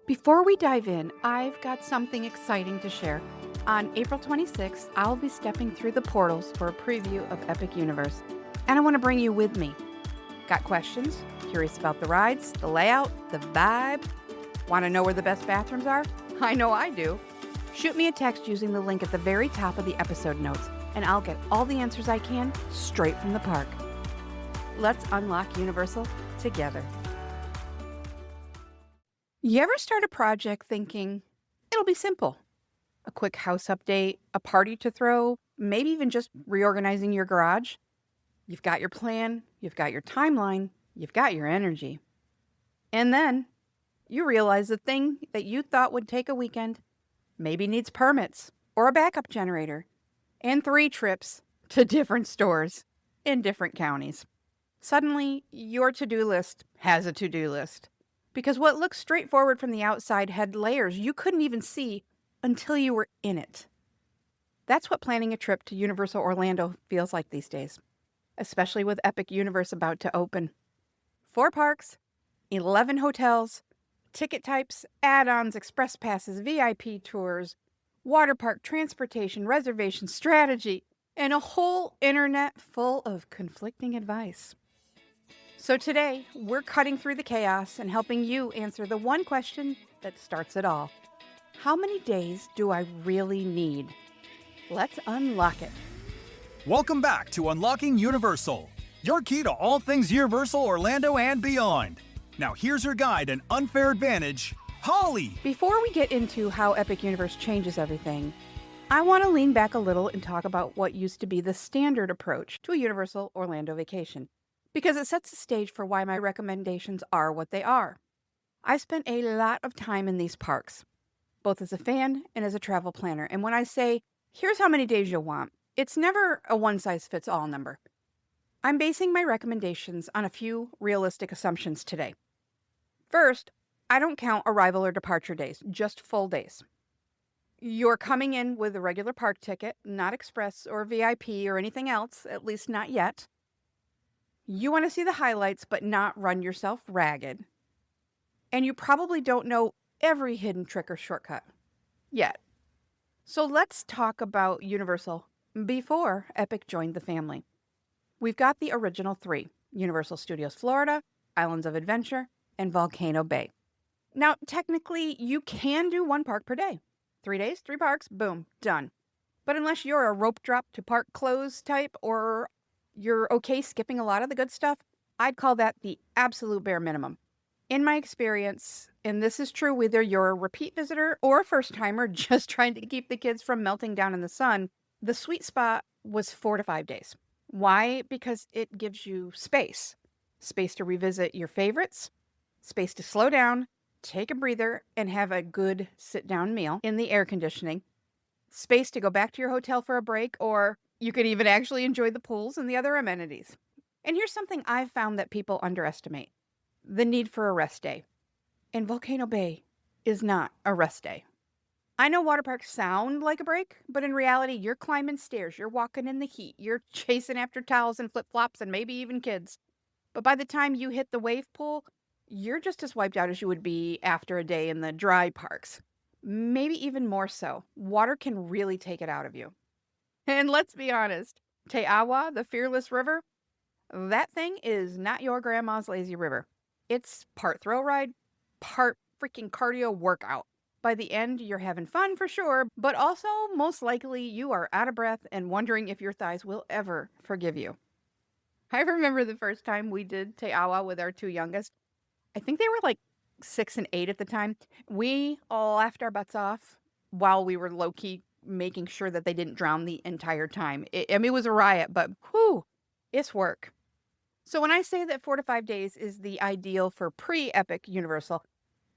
Before we dive in, I've got something exciting to share. On April 26th, I'll be stepping through the portals for a preview of Epic Universe, and I want to bring you with me. Got questions? Curious about the rides, the layout, the vibe? Want to know where the best bathrooms are? I know I do. Shoot me a text using the link at the very top of the episode notes, and I'll get all the answers I can straight from the park. Let's unlock Universal together. You ever start a project thinking, it'll be simple? A quick house update, a party to throw, maybe even just reorganizing your garage? You've got your plan, you've got your timeline, you've got your energy. And then you realize the thing that you thought would take a weekend maybe needs permits or a backup generator and 3 trips to different stores in different counties. Suddenly, your to-do list has a to-do list. Because what looks straightforward from the outside had layers you couldn't even see until you were in it. That's what planning a trip to Universal Orlando feels like these days, especially with Epic Universe about to open. 4 parks, 11 hotels, ticket types, add-ons, express passes, VIP tours, water park transportation, reservation strategy, and a whole internet full of conflicting advice. So today, we're cutting through the chaos and helping you answer the one question that starts it all. How many days do I really need? Let's unlock it. Welcome back to Unlocking Universal, your key to all things Universal Orlando and beyond. Now here's your guide and unfair advantage, Holly. Before we get into how Epic Universe changes everything, I want to lean back a little and talk about what used to be the standard approach to a Universal Orlando vacation, because it sets the stage for why my recommendations are what they are. I spent a lot of time in these parks, both as a fan and as a travel planner, and when I say, here's how many days you'll want, it's never a one-size-fits-all number. I'm basing my recommendations on a few realistic assumptions today. First, I don't count arrival or departure days, just full days. You're coming in with a regular park ticket, not express or VIP or anything else, at least not yet. You want to see the highlights, but not run yourself ragged. And you probably don't know every hidden trick or shortcut yet. So let's talk about Universal before Epic joined the family. We've got the original 3, Universal Studios Florida, Islands of Adventure, and Volcano Bay. Now, technically, you can do 1 park per day. 3 days, 3 parks, boom, done. But unless you're a rope drop to park close type or you're okay skipping a lot of the good stuff, I'd call that the absolute bare minimum. In my experience, and this is true whether you're a repeat visitor or a first-timer just trying to keep the kids from melting down in the sun, the sweet spot was 4 to 5 days. Why? Because it gives you space. Space to revisit your favorites, space to slow down, take a breather, and have a good sit-down meal in the air conditioning, space to go back to your hotel for a break, or you could even actually enjoy the pools and the other amenities. And here's something I've found that people underestimate: the need for a rest day. And Volcano Bay is not a rest day. I know water parks sound like a break, but in reality, you're climbing stairs, you're walking in the heat, you're chasing after towels and flip-flops and maybe even kids. But by the time you hit the wave pool, you're just as wiped out as you would be after a day in the dry parks. Maybe even more so. Water can really take it out of you. And let's be honest, Te Awa, the Fearless River, that thing is not your grandma's lazy river. It's part thrill ride, part freaking cardio workout. By the end, you're having fun for sure, but also most likely you are out of breath and wondering if your thighs will ever forgive you. I remember the first time we did Te Awa with our 2 youngest. I think they were like 6 and 8 at the time. We all laughed our butts off while we were low-key making sure that they didn't drown the entire time. It was a riot, but whew, it's work. So when I say that 4 to 5 days is the ideal for pre-Epic Universal,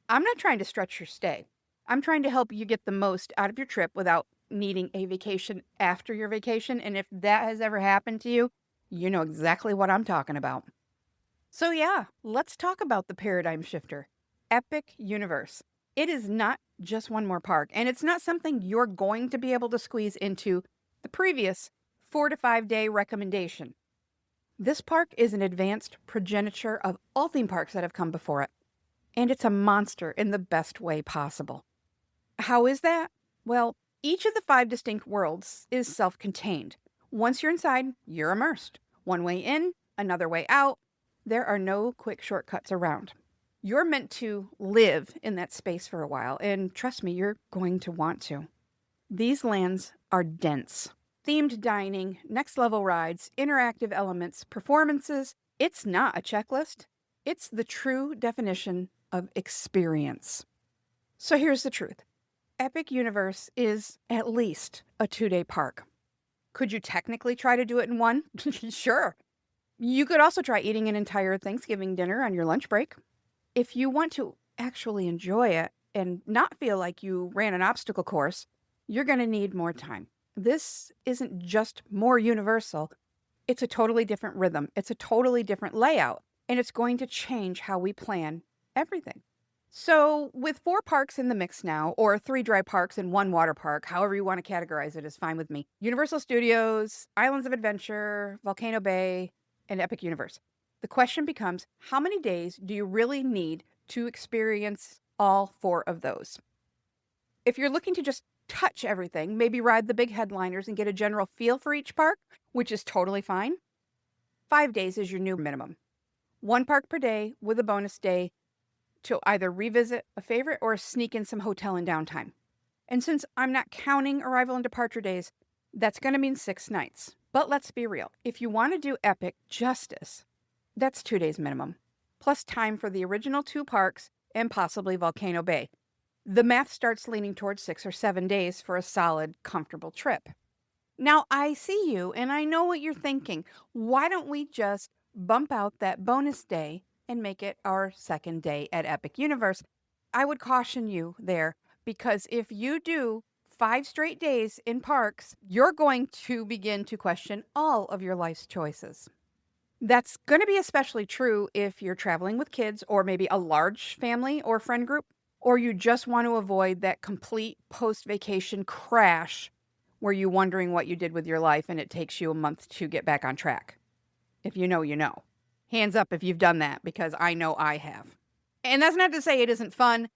I'm not trying to stretch your stay. I'm trying to help you get the most out of your trip without needing a vacation after your vacation. And if that has ever happened to you, you know exactly what I'm talking about. So yeah, let's talk about the paradigm shifter, Epic Universe. It is not just 1 more park, and it's not something you're going to be able to squeeze into the previous 4 to 5 day recommendation. This park is an advanced progenitor of all theme parks that have come before it. And it's a monster in the best way possible. How is that? Well, each of the 5 distinct worlds is self-contained. Once you're inside, you're immersed. One way in, another way out. There are no quick shortcuts around. You're meant to live in that space for a while, and trust me, you're going to want to. These lands are dense. Themed dining, next level rides, interactive elements, performances. It's not a checklist. It's the true definition of experience. So here's the truth. Epic Universe is at least a 2-day park. Could you technically try to do it in one? Sure. You could also try eating an entire Thanksgiving dinner on your lunch break. If you want to actually enjoy it and not feel like you ran an obstacle course, you're going to need more time. This isn't just more Universal. It's a totally different rhythm. It's a totally different layout, and it's going to change how we plan everything. So with 4 parks in the mix now, or 3 dry parks and 1 water park, however you want to categorize it is fine with me. Universal Studios, Islands of Adventure, Volcano Bay, and Epic Universe. The question becomes, how many days do you really need to experience all 4 of those? If you're looking to just touch everything, maybe ride the big headliners and get a general feel for each park, which is totally fine, 5 days is your new minimum. 1 park per day with a bonus day to either revisit a favorite or sneak in some hotel and downtime. And since I'm not counting arrival and departure days, that's going to mean 6 nights. But let's be real. If you want to do Epic justice, that's 2 days minimum, plus time for the original 2 parks and possibly Volcano Bay. The math starts leaning towards 6 or 7 days for a solid, comfortable trip. Now, I see you, and I know what you're thinking. Why don't we just bump out that bonus day and make it our 2nd day at Epic Universe? I would caution you there, because if you do 5 straight days in parks, you're going to begin to question all of your life's choices. That's going to be especially true if you're traveling with kids or maybe a large family or friend group, or you just want to avoid that complete post-vacation crash where you're wondering what you did with your life and it takes you a month to get back on track. If you know, you know. Hands up if you've done that, because I know I have. And that's not to say it isn't fun,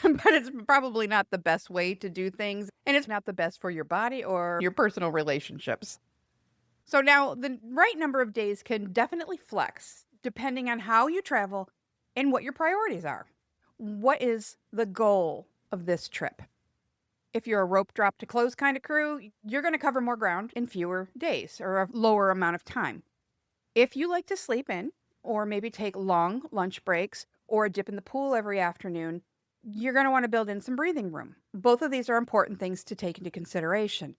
but it's probably not the best way to do things, and it's not the best for your body or your personal relationships. So now, the right number of days can definitely flex depending on how you travel and what your priorities are. What is the goal of this trip? If you're a rope drop to close kind of crew, you're going to cover more ground in fewer days or a lower amount of time. If you like to sleep in, or maybe take long lunch breaks, or a dip in the pool every afternoon, you're going to want to build in some breathing room. Both of these are important things to take into consideration,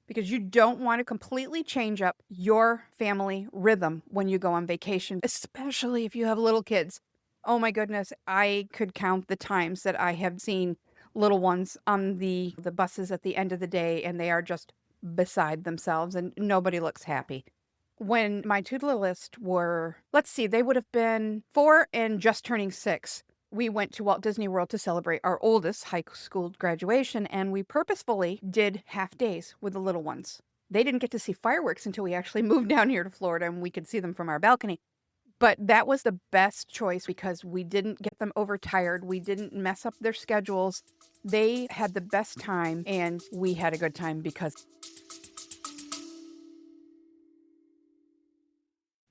because you don't want to completely change up your family rhythm when you go on vacation, especially if you have little kids. Oh my goodness, I could count the times that I have seen little ones on the buses at the end of the day, and they are just beside themselves, and nobody looks happy. When my two littlest were, they would have been 4 and just turning 6. We went to Walt Disney World to celebrate our oldest high school graduation, and we purposefully did half days with the little ones. They didn't get to see fireworks until we actually moved down here to Florida and we could see them from our balcony. But that was the best choice because we didn't get them overtired. We didn't mess up their schedules. They had the best time, and we had a good time because...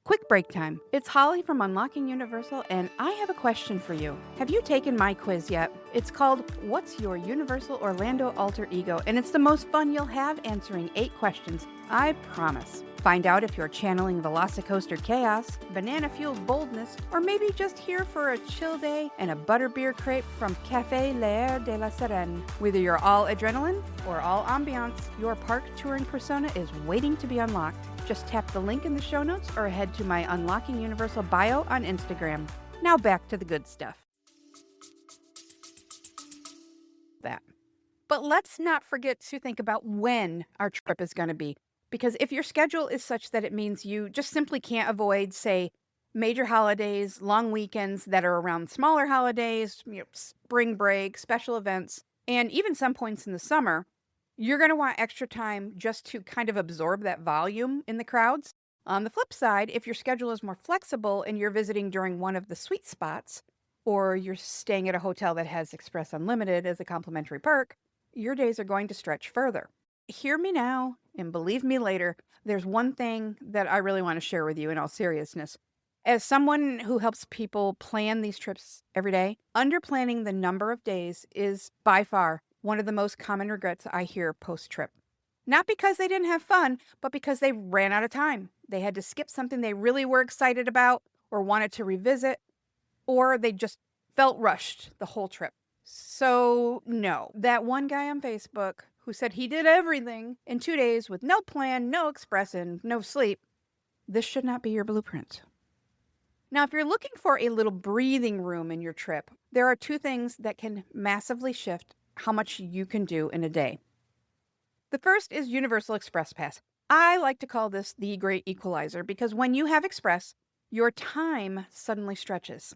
Quick break time. It's Holly from Unlocking Universal, and I have a question for you. Have you taken my quiz yet? It's called What's Your Universal Orlando Alter Ego? And it's the most fun you'll have answering 8 questions, I promise. Find out if you're channeling VelociCoaster chaos, banana-fueled boldness, or maybe just here for a chill day and a butterbeer crepe from Café L'air de la Serene. Whether you're all adrenaline or all ambiance, your park touring persona is waiting to be unlocked. Just tap the link in the show notes or head to my Unlocking Universal bio on Instagram. Now back to the good stuff. But let's not forget to think about when our trip is going to be. Because if your schedule is such that it means you just simply can't avoid, say, major holidays, long weekends that are around smaller holidays, spring break, special events, and even some points in the summer, you're going to want extra time just to kind of absorb that volume in the crowds. On the flip side, if your schedule is more flexible and you're visiting during one of the sweet spots, or you're staying at a hotel that has Express Unlimited as a complimentary perk, your days are going to stretch further. Hear me now and believe me later. There's one thing that I really want to share with you in all seriousness. As someone who helps people plan these trips every day, underplanning the number of days is by far one of the most common regrets I hear post-trip. Not because they didn't have fun, but because they ran out of time. They had to skip something they really were excited about or wanted to revisit, or they just felt rushed the whole trip. So, no, that one guy on Facebook who said he did everything in 2 days with no plan, no express, and no sleep, this should not be your blueprint. Now, if you're looking for a little breathing room in your trip, there are two things that can massively shift how much you can do in a day. The first is Universal Express Pass. I like to call this the great equalizer because when you have Express, your time suddenly stretches.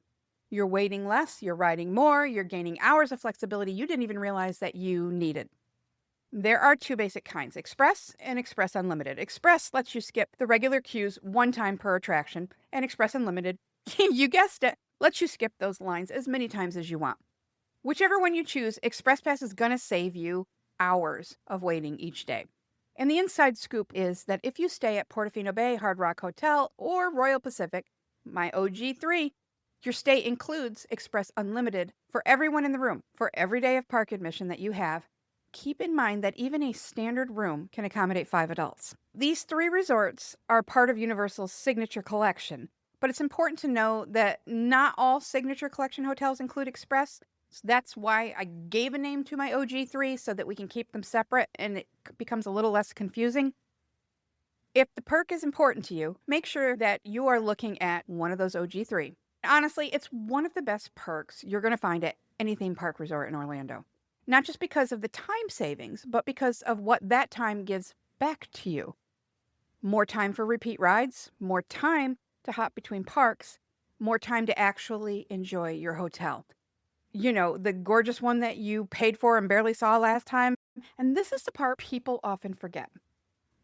You're waiting less, you're riding more, you're gaining hours of flexibility you didn't even realize that you needed. There are two basic kinds, Express and Express Unlimited. Express lets you skip the regular queues one time per attraction, and Express Unlimited, you guessed it, lets you skip those lines as many times as you want. Whichever one you choose, Express Pass is going to save you hours of waiting each day. And the inside scoop is that if you stay at Volcano Bay, Hard Rock Hotel, or Royal Pacific, my OG3, your stay includes Express Unlimited for everyone in the room, for every day of park admission that you have. Keep in mind that even a standard room can accommodate 5 adults. These 3 resorts are part of Universal's Signature Collection, but it's important to know that not all Signature Collection hotels include Express. So that's why I gave a name to my OG3 so that we can keep them separate and it becomes a little less confusing. If the perk is important to you, make sure that you are looking at one of those OG3. Honestly, it's one of the best perks you're going to find at any theme park resort in Orlando. Not just because of the time savings, but because of what that time gives back to you. More time for repeat rides, more time to hop between parks, more time to actually enjoy your hotel. You know, the gorgeous one that you paid for and barely saw last time. And this is the part people often forget.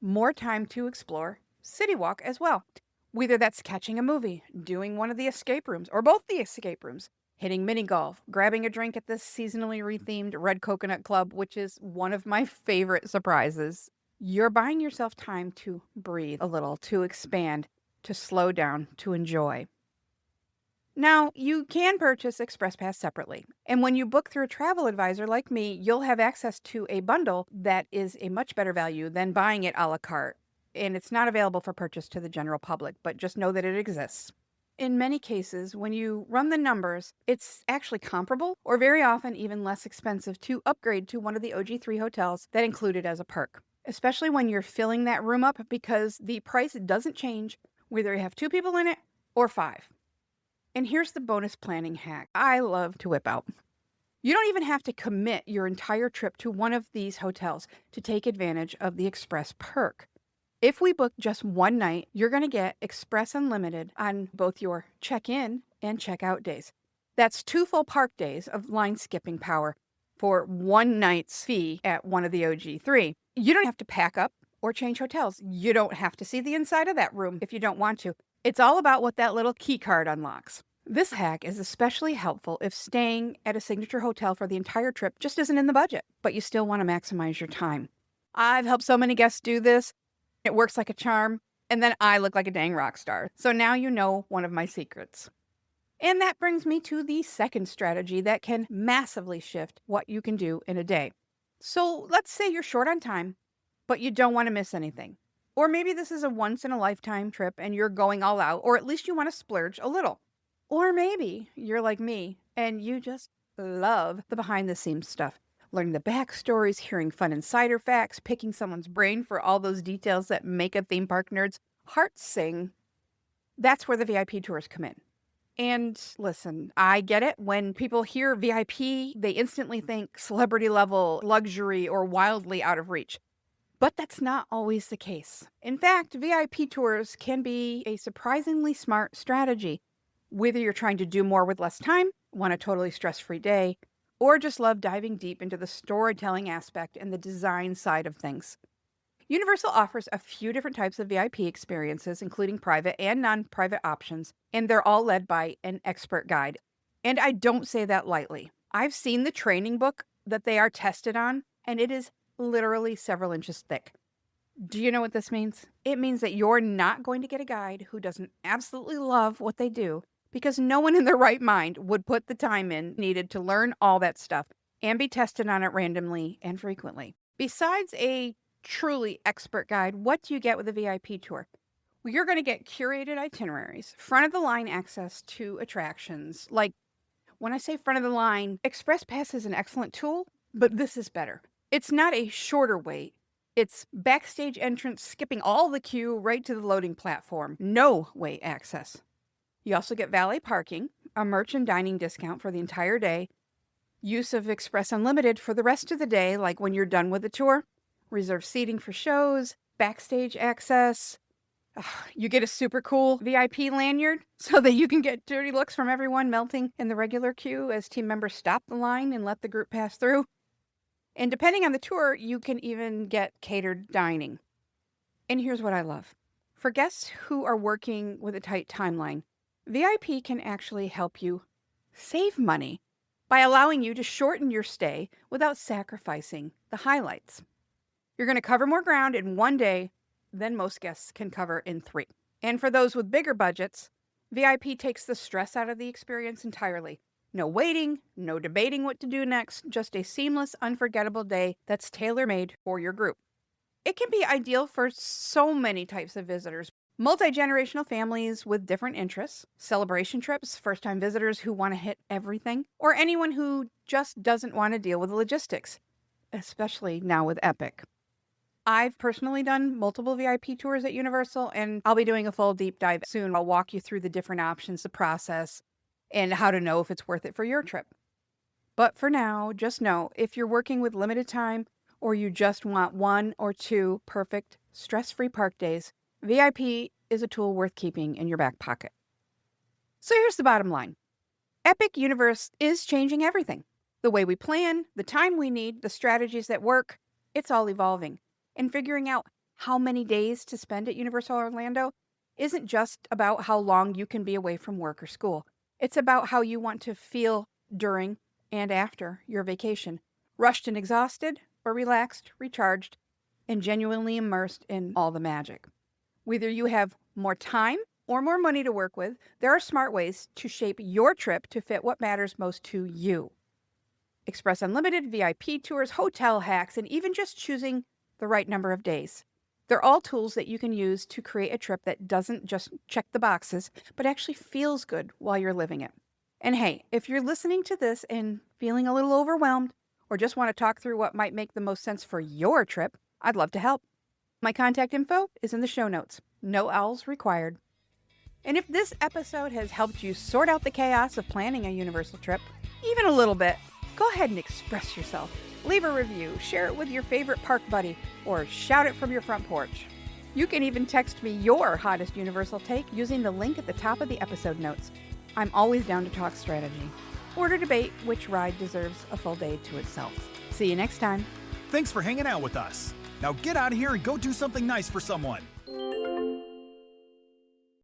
More time to explore City Walk as well. Whether that's catching a movie, doing one of the escape rooms, or both the escape rooms, hitting mini golf, grabbing a drink at the seasonally rethemed Red Coconut Club, which is one of my favorite surprises. You're buying yourself time to breathe a little, to expand, to slow down, to enjoy. Now, you can purchase Express Pass separately, and when you book through a travel advisor like me, you'll have access to a bundle that is a much better value than buying it a la carte, and it's not available for purchase to the general public, but just know that it exists. In many cases, when you run the numbers, it's actually comparable or very often even less expensive to upgrade to one of the OG3 hotels that include it as a perk, especially when you're filling that room up because the price doesn't change whether you have 2 people in it or 5. And here's the bonus planning hack I love to whip out. You don't even have to commit your entire trip to one of these hotels to take advantage of the Express perk. If we book just one night, you're going to get Express Unlimited on both your check-in and check-out days. That's 2 full park days of line skipping power for one night's fee at one of the OG3. You don't have to pack up or change hotels. You don't have to see the inside of that room if you don't want to. It's all about what that little key card unlocks. This hack is especially helpful if staying at a signature hotel for the entire trip just isn't in the budget, but you still want to maximize your time. I've helped so many guests do this. It works like a charm, and then I look like a dang rock star. So now you know one of my secrets. And that brings me to the second strategy that can massively shift what you can do in a day. So let's say you're short on time, but you don't want to miss anything. Or maybe this is a once-in-a-lifetime trip and you're going all out, or at least you want to splurge a little. Or maybe you're like me and you just love the behind-the-scenes stuff. Learning the backstories, hearing fun insider facts, picking someone's brain for all those details that make a theme park nerd's heart sing. That's where the VIP tours come in. And listen, I get it. When people hear VIP, they instantly think celebrity level, luxury, or wildly out of reach. But that's not always the case. In fact, VIP tours can be a surprisingly smart strategy. Whether you're trying to do more with less time, want a totally stress-free day, or just love diving deep into the storytelling aspect and the design side of things. Universal offers a few different types of VIP experiences, including private and non-private options, and they're all led by an expert guide. And I don't say that lightly. I've seen the training book that they are tested on, and it is literally several inches thick. Do you know what this means? It means that you're not going to get a guide who doesn't absolutely love what they do, because no one in their right mind would put the time in needed to learn all that stuff and be tested on it randomly and frequently. Besides a truly expert guide, what do you get with a VIP tour? Well, you're going to get curated itineraries, front of the line access to attractions. Like, when I say front of the line, Express Pass is an excellent tool, but this is better. It's not a shorter wait. It's backstage entrance, skipping all the queue right to the loading platform. No wait access. You also get valet parking, a merch and dining discount for the entire day, use of Express Unlimited for the rest of the day, like when you're done with the tour, reserved seating for shows, backstage access. You get a super cool VIP lanyard so that you can get dirty looks from everyone melting in the regular queue as team members stop the line and let the group pass through. And depending on the tour, you can even get catered dining. And here's what I love. For guests who are working with a tight timeline, VIP can actually help you save money by allowing you to shorten your stay without sacrificing the highlights. You're going to cover more ground in one day than most guests can cover in 3. And for those with bigger budgets, VIP takes the stress out of the experience entirely. No waiting, no debating what to do next, just a seamless, unforgettable day that's tailor-made for your group. It can be ideal for so many types of visitors. Multi-generational families with different interests, celebration trips, first-time visitors who want to hit everything, or anyone who just doesn't want to deal with the logistics, especially now with Epic. I've personally done multiple VIP tours at Universal, and I'll be doing a full deep dive soon. I'll walk you through the different options, the process, and how to know if it's worth it for your trip. But for now, just know, if you're working with limited time or you just want 1 or 2 perfect, stress-free park days, VIP is a tool worth keeping in your back pocket. So here's the bottom line. Epic Universe is changing everything. The way we plan, the time we need, the strategies that work, it's all evolving. And figuring out how many days to spend at Universal Orlando isn't just about how long you can be away from work or school. It's about how you want to feel during and after your vacation. Rushed and exhausted, or relaxed, recharged, and genuinely immersed in all the magic. Whether you have more time or more money to work with, there are smart ways to shape your trip to fit what matters most to you. Express Unlimited, VIP tours, hotel hacks, and even just choosing the right number of days. They're all tools that you can use to create a trip that doesn't just check the boxes, but actually feels good while you're living it. And hey, if you're listening to this and feeling a little overwhelmed, or just want to talk through what might make the most sense for your trip, I'd love to help. My contact info is in the show notes. No owls required. And if this episode has helped you sort out the chaos of planning a Universal trip, even a little bit, go ahead and express yourself. Leave a review, share it with your favorite park buddy, or shout it from your front porch. You can even text me your hottest Universal take using the link at the top of the episode notes. I'm always down to talk strategy or to debate which ride deserves a full day to itself. See you next time. Thanks for hanging out with us. Now get out of here and go do something nice for someone.